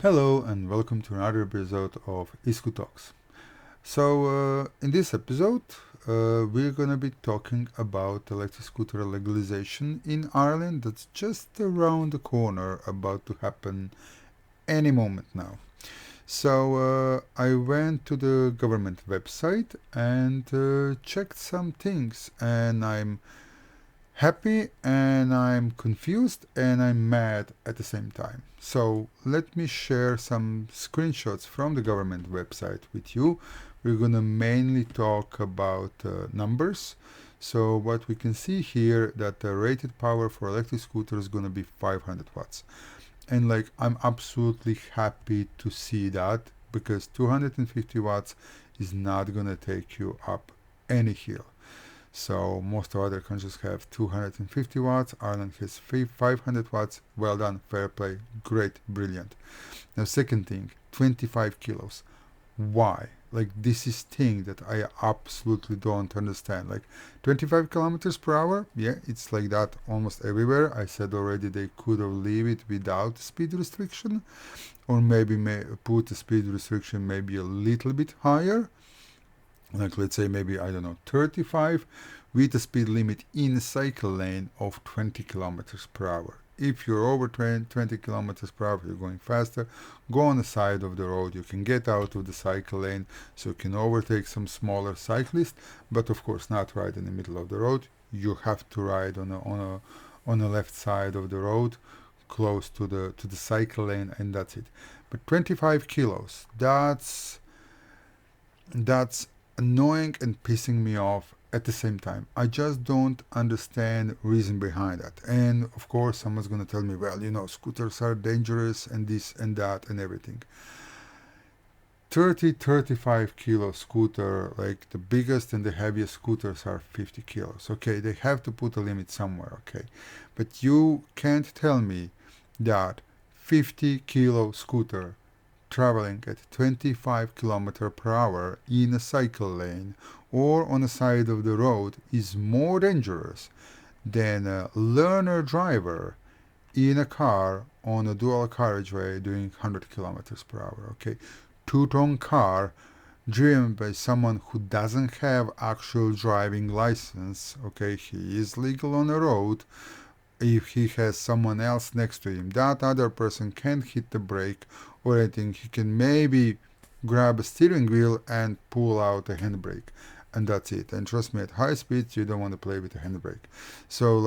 Hello and welcome to another episode of eScoot Talks. In this episode, we're gonna be talking about electric scooter legalization in Ireland. That's just around the corner, about to happen any moment now. I went to the government website and checked some things, and I'm happy and I'm confused and I'm mad at the same time. So let me share some screenshots from the government website with you. We're gonna mainly talk about numbers. So what we can see here, that the rated power for electric scooter is gonna be 500 watts. And I'm absolutely happy to see that, because 250 watts is not gonna take you up any hill. So most of other countries have 250 watts. Ireland has 500 watts. Well done, fair play, great, brilliant. Now, second thing, 25 kilos. Why? This is thing that I absolutely don't understand. 25 kilometers per hour, yeah, it's like that almost everywhere. I said already they could have leave it without speed restriction, or maybe put the speed restriction maybe a little bit higher. Let's say maybe, I don't know, 35, with a speed limit in a cycle lane of 20 kilometers per hour. If you're over 20 kilometers per hour, you're going faster, go on the side of the road. You can get out of the cycle lane, so you can overtake some smaller cyclists, but of course not ride in the middle of the road. You have to ride on the left side of the road, close to the cycle lane, and that's it. But 25 kilos, that's annoying and pissing me off at the same time. I just don't understand reason behind that. And of course someone's going to tell me, well, scooters are dangerous and this and that and everything. 35 kilo scooter, like the biggest and the heaviest scooters are 50 kilos. Okay, they have to put a limit somewhere, okay. But you can't tell me that 50 kilo scooter traveling at 25 km per hour in a cycle lane or on the side of the road is more dangerous than a learner driver in a car on a dual carriageway doing 100 km per hour. Okay, two-ton car driven by someone who doesn't have actual driving license. Okay, he is legal on the road. If he has someone else next to him, that other person can't hit the brake or anything. He can maybe grab a steering wheel and pull out a handbrake, and that's it. And trust me, at high speeds you don't want to play with a handbrake. So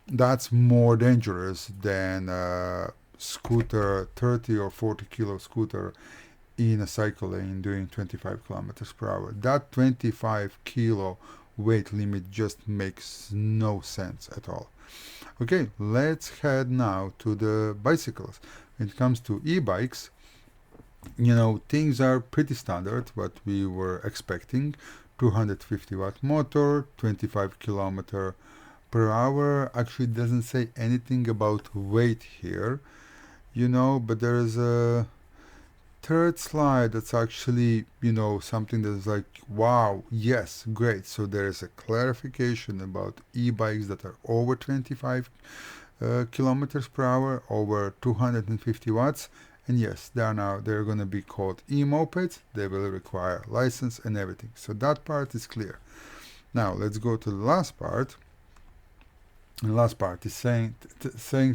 that's more dangerous than a scooter, 30 or 40 kilo scooter in a cycle lane doing 25 kilometers per hour. That 25 kilo weight limit just makes no sense at all. Okay, let's head now to the bicycles. When it comes to e-bikes, things are pretty standard, what we were expecting. 250 watt motor, 25 kilometer per hour. Actually, it doesn't say anything about weight here, but there is a third slide that's actually, something that's like, wow, yes, great. So there is a clarification about e-bikes that are over 25 kilometers per hour, over 250 watts. And yes, they're going to be called e-mopeds. They will require license and everything. So that part is clear. Now let's go to the last part. And the last part is saying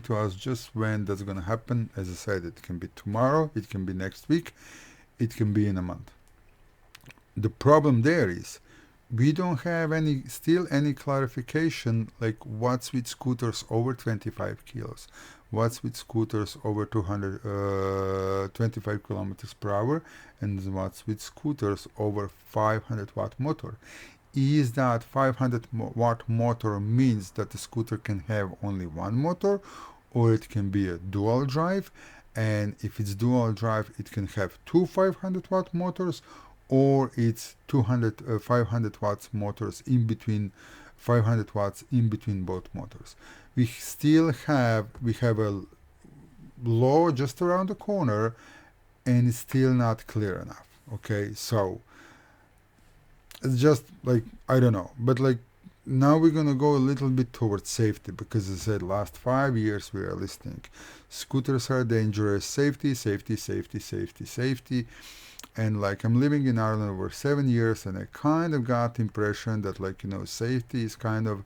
to us just when that's going to happen. As I said, it can be tomorrow, it can be next week, it can be in a month. The problem there is we don't have any clarification, like what's with scooters over 25 kilos, what's with scooters over 225 kilometers per hour, and what's with scooters over 500 watt motor. Is that 500 watt motor means that the scooter can have only one motor, or it can be a dual drive? And if it's dual drive, it can have two 500 watt motors, or it's 500 watts motors in between, 500 watts in between both motors. We have a law just around the corner, and it's still not clear enough. Okay, so it's just I don't know, but now we're going to go a little bit towards safety, because I said last 5 years we are listening. Scooters are dangerous. Safety, safety, safety, safety, safety. And like, I'm living in Ireland over 7 years, and I kind of got the impression that, like, safety is kind of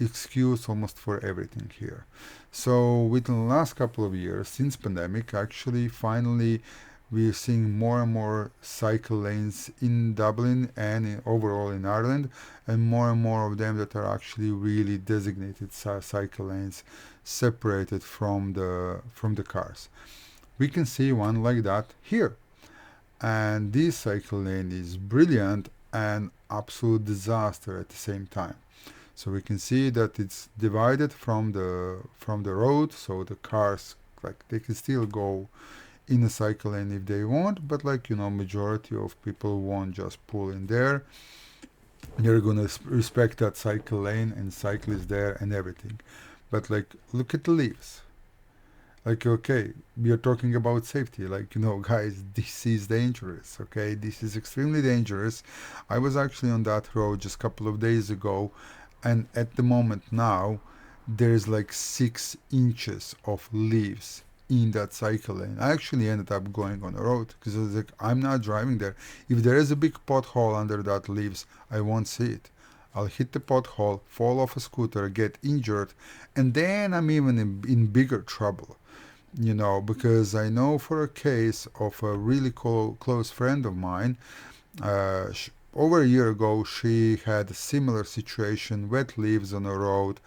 excuse almost for everything here. So within the last couple of years, since pandemic, actually, finally, we're seeing more and more cycle lanes in Dublin and overall in Ireland, and more of them that are actually really designated cycle lanes, separated from the cars. We can see one like that here, and this cycle lane is brilliant and absolute disaster at the same time. So we can see that it's divided from the road, so the cars, like, they can still go in a cycle lane if they want, but, like, majority of people won't just pull in there. They're gonna respect that cycle lane and cyclists there and everything. But, like, look at the leaves. Like, okay, we are talking about safety. Like, guys, this is dangerous. Okay, this is extremely dangerous. I was actually on that road just a couple of days ago, and at the moment now, there's like 6 inches of leaves in that cycle lane. I actually ended up going on the road because I was like, I'm not driving there. If there is a big pothole under that leaves, I won't see it. I'll hit the pothole, fall off a scooter, get injured, and then I'm even in bigger trouble. Because I know for a case of a really close friend of mine, over a year ago, she had a similar situation, wet leaves on the road.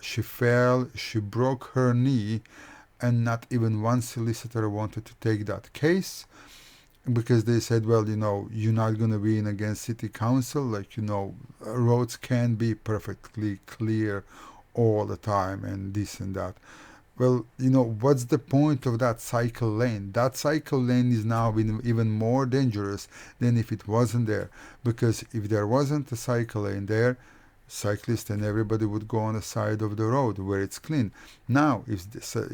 She fell, she broke her knee, and not even one solicitor wanted to take that case, because they said, well, you're not going to win against city council. Like, roads can be perfectly clear all the time and this and that. Well, what's the point of that cycle lane? That cycle lane is now even more dangerous than if it wasn't there. Because if there wasn't a cycle lane there, cyclists and everybody would go on the side of the road where it's clean. Now, if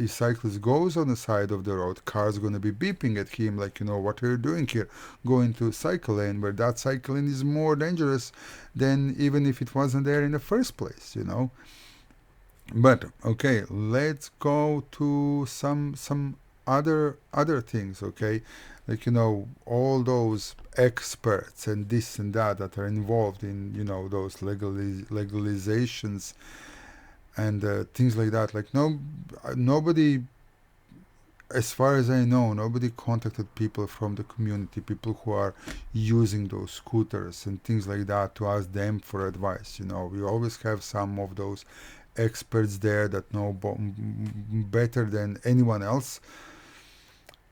cyclist goes on the side of the road, cars going to be beeping at him like, what are you doing here? Going to a cycle lane where that cycle lane is more dangerous than even if it wasn't there in the first place. But okay, let's go to some other things. Okay, like, all those experts and this and that are involved in those legalizations and things like that. Like, nobody, as far as I know, nobody contacted people from the community, people who are using those scooters and things like that, to ask them for advice. We always have some of those experts there that know better than anyone else.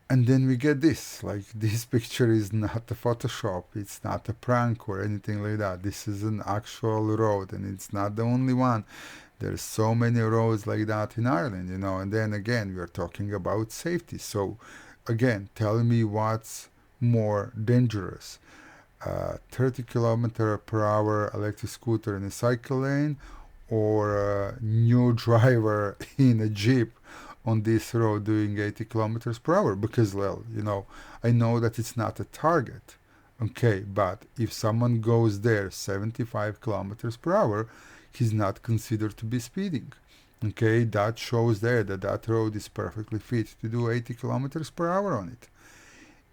And then we get this, like, this picture is not a Photoshop, it's not a prank or anything like that. This is an actual road, and it's not the only one. There's so many roads like that in Ireland, and then again, we are talking about safety. So again, tell me what's more dangerous. 30 kilometer per hour electric scooter in a cycle lane, or a new driver in a Jeep on this road doing 80 kilometers per hour. Because, well, I know that it's not a target. Okay, but if someone goes there 75 kilometers per hour, he's not considered to be speeding. Okay, that shows there that road is perfectly fit to do 80 kilometers per hour on it.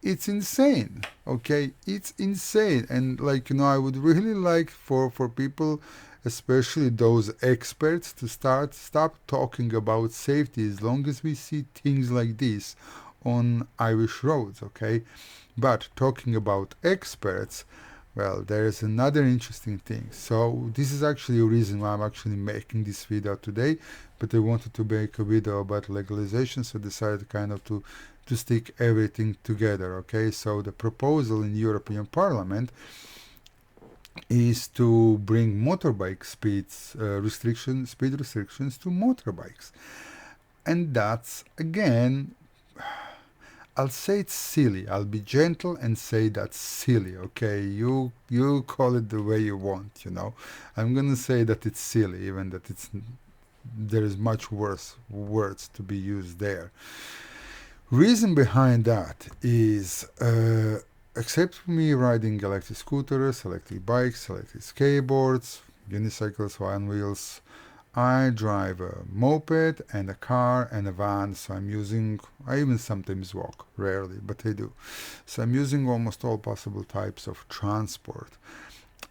It's insane. Okay, it's insane. And, like, I would really like for people, especially those experts, to stop talking about safety as long as we see things like this on Irish roads. Okay, but talking about experts, well, there's another interesting thing. So this is actually a reason why I'm actually making this video today, but I wanted to make a video about legalization, so I decided kind of to stick everything together. Okay, so the proposal in European Parliament is to bring motorbike speed restrictions to motorbikes. And that's, again, I'll say it's silly. I'll be gentle and say that's silly. Okay, you call it the way you want. I'm gonna say that it's silly, even that there is much worse words to be used there. Reason behind that is, except for me riding electric scooters, electric bikes, electric skateboards, unicycles, one wheels. I drive a moped and a car and a van, so I even sometimes walk, rarely, but I do. So I'm using almost all possible types of transport.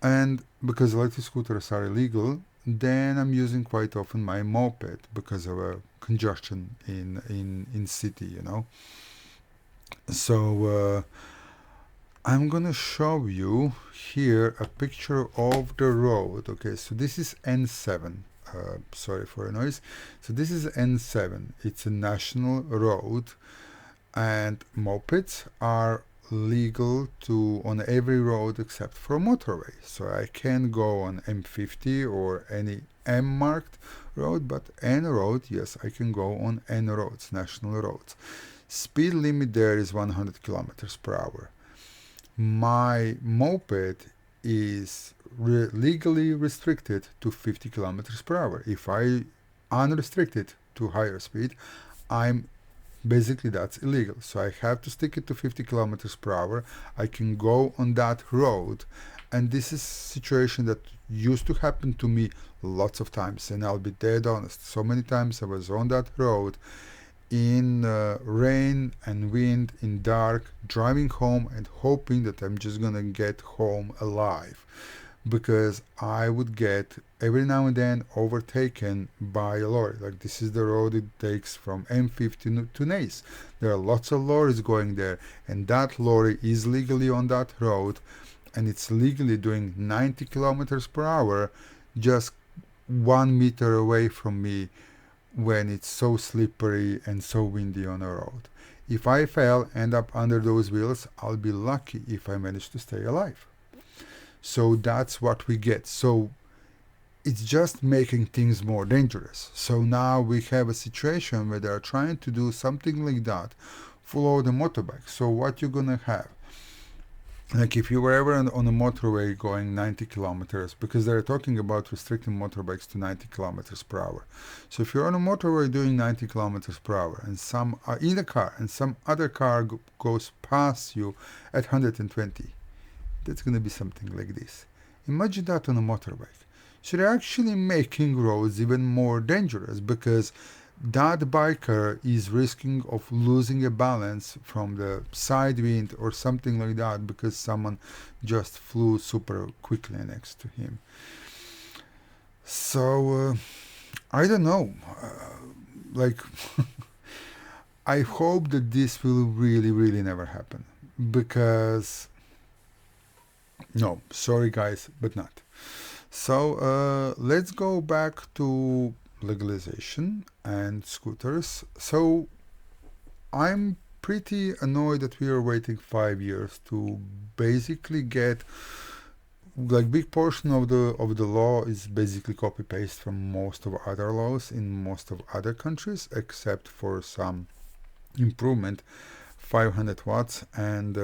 And because electric scooters are illegal, then I'm using quite often my moped because of a congestion in city. So I'm gonna show you here a picture of the road. Okay, so this is N7. Sorry for the noise. So this is N7. It's a national road, and mopeds are legal to on every road except for motorway. So I can go on M50 or any M marked road, but N road, yes, I can go on N roads, national roads. Speed limit there is 100 kilometers per hour. My moped is legally restricted to 50 kilometers per hour. If I unrestricted to higher speed, I'm basically that's illegal. So I have to stick it to 50 kilometers per hour. I can go on that road, and this is a situation that used to happen to me lots of times, and I'll be dead honest. So many times I was on that road in rain and wind, in dark, driving home and hoping that I'm just gonna get home alive, because I would get every now and then overtaken by a lorry. Like this is the road it takes from M50 to Nace. There are lots of lorries going there, and that lorry is legally on that road, and it's legally doing 90 kilometers per hour just 1 meter away from me when it's so slippery and so windy on a road. If I end up under those wheels, I'll be lucky if I manage to stay alive. So that's what we get. So it's just making things more dangerous. So now we have a situation where they're trying to do something like that for the motorbike. So what you're gonna have, like if you were ever on a motorway going 90 kilometers, because they're talking about restricting motorbikes to 90 kilometers per hour. So if you're on a motorway doing 90 kilometers per hour and some are in a car and some other car goes past you at 120, that's going to be something like this. Imagine that on a motorbike. So they're actually making roads even more dangerous, because that biker is risking of losing a balance from the side wind or something like that because someone just flew super quickly next to him. So I don't know, like I hope that this will really never happen, because no, sorry guys, but not. So let's go back to legalization and scooters. So I'm pretty annoyed that we are waiting 5 years to basically get, like, big portion of the law is basically copy paste from most of other laws in most of other countries, except for some improvement, 500 watts and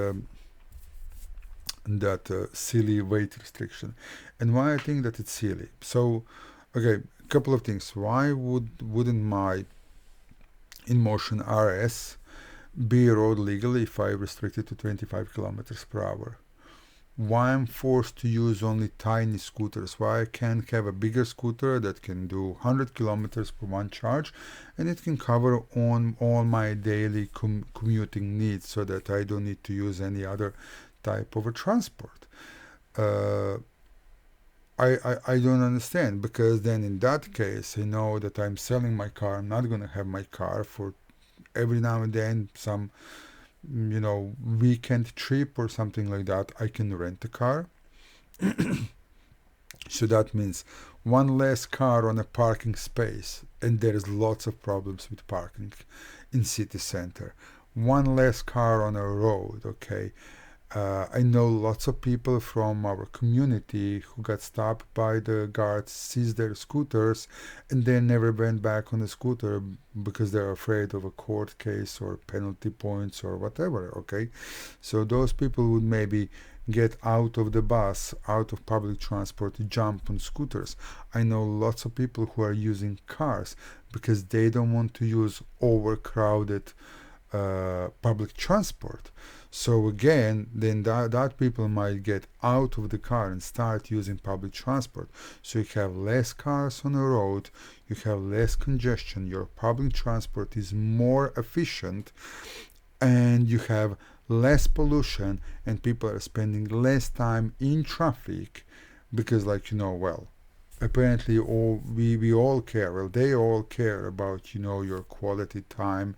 that silly weight restriction. And why I think that it's silly. So okay, a couple of things. Why wouldn't my InMotion RS be road legal if I restrict it to 25 kilometers per hour? Why I'm forced to use only tiny scooters? Why I can't have a bigger scooter that can do 100 kilometers per one charge, and it can cover on all my daily commuting needs, so that I don't need to use any other type of a transport? I don't understand, because then in that case I know that I'm selling my car. I'm not going to have my car for every now and then some weekend trip or something like that. I can rent a car. So that means one less car on a parking space, and there's lots of problems with parking in city center. One less car on a road, okay. I know lots of people from our community who got stopped by the guards, seized their scooters, and they never went back on the scooter because they're afraid of a court case or penalty points or whatever, okay? So those people would maybe get out of the bus, out of public transport, jump on scooters. I know lots of people who are using cars because they don't want to use overcrowded public transport. So again, then that people might get out of the car and start using public transport. So you have less cars on the road, you have less congestion, your public transport is more efficient, and you have less pollution, and people are spending less time in traffic because, like, well, apparently we all care, well, they all care about, your quality time,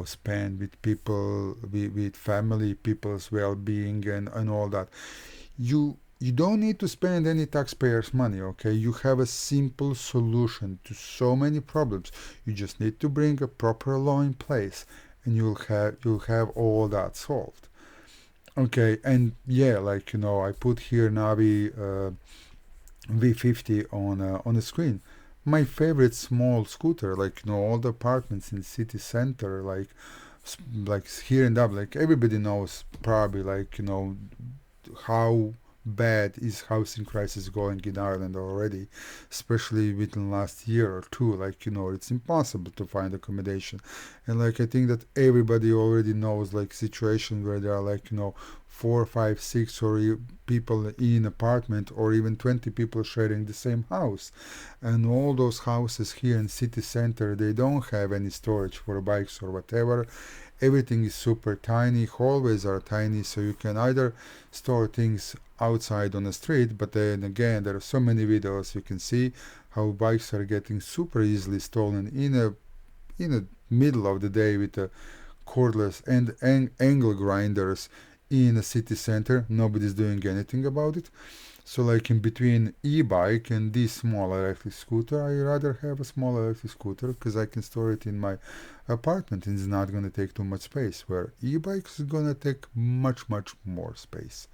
spend with people, with family, people's well-being, and all that. You don't need to spend any taxpayers' money, okay? You have a simple solution to so many problems. You just need to bring a proper law in place, and you'll have all that solved. Okay, and yeah, like, I put here Navi V50 on the screen. My favorite small scooter, like, all the apartments in the city center, like here in Dublin, like everybody knows probably, like, how bad is housing crisis going in Ireland already, especially within last year or two. Like, it's impossible to find accommodation, and like I think that everybody already knows like situation where there are, like, four, five, six, or people in apartment, or even 20 people sharing the same house, and all those houses here in city center, they don't have any storage for bikes or whatever. Everything is super tiny, hallways are tiny, so you can either store things outside on the street, but then again, there are so many videos you can see how bikes are getting super easily stolen in the middle of the day with the cordless and angle grinders in a city center. Nobody's doing anything about it. So, like, in between e-bike and this small electric scooter, I rather have a small electric scooter because I can store it in my apartment and it's not going to take too much space, where e-bike is going to take much, much more space.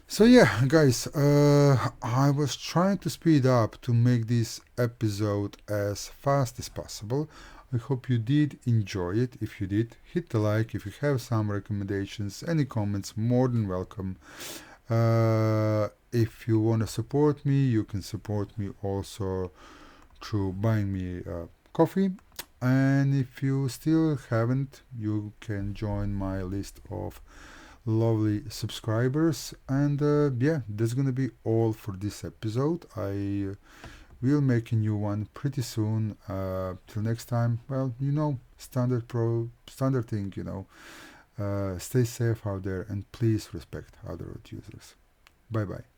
So yeah, guys, I was trying to speed up to make this episode as fast as possible. I hope you did enjoy it. If you did, hit the like. If you have some recommendations, any comments, more than welcome. If you want to support me, you can support me also through buying me coffee. And if you still haven't, you can join my list of lovely subscribers. And yeah, that's gonna be all for this episode. I will make a new one pretty soon. Till next time, well, standard thing, stay safe out there, and please respect other road users. Bye bye.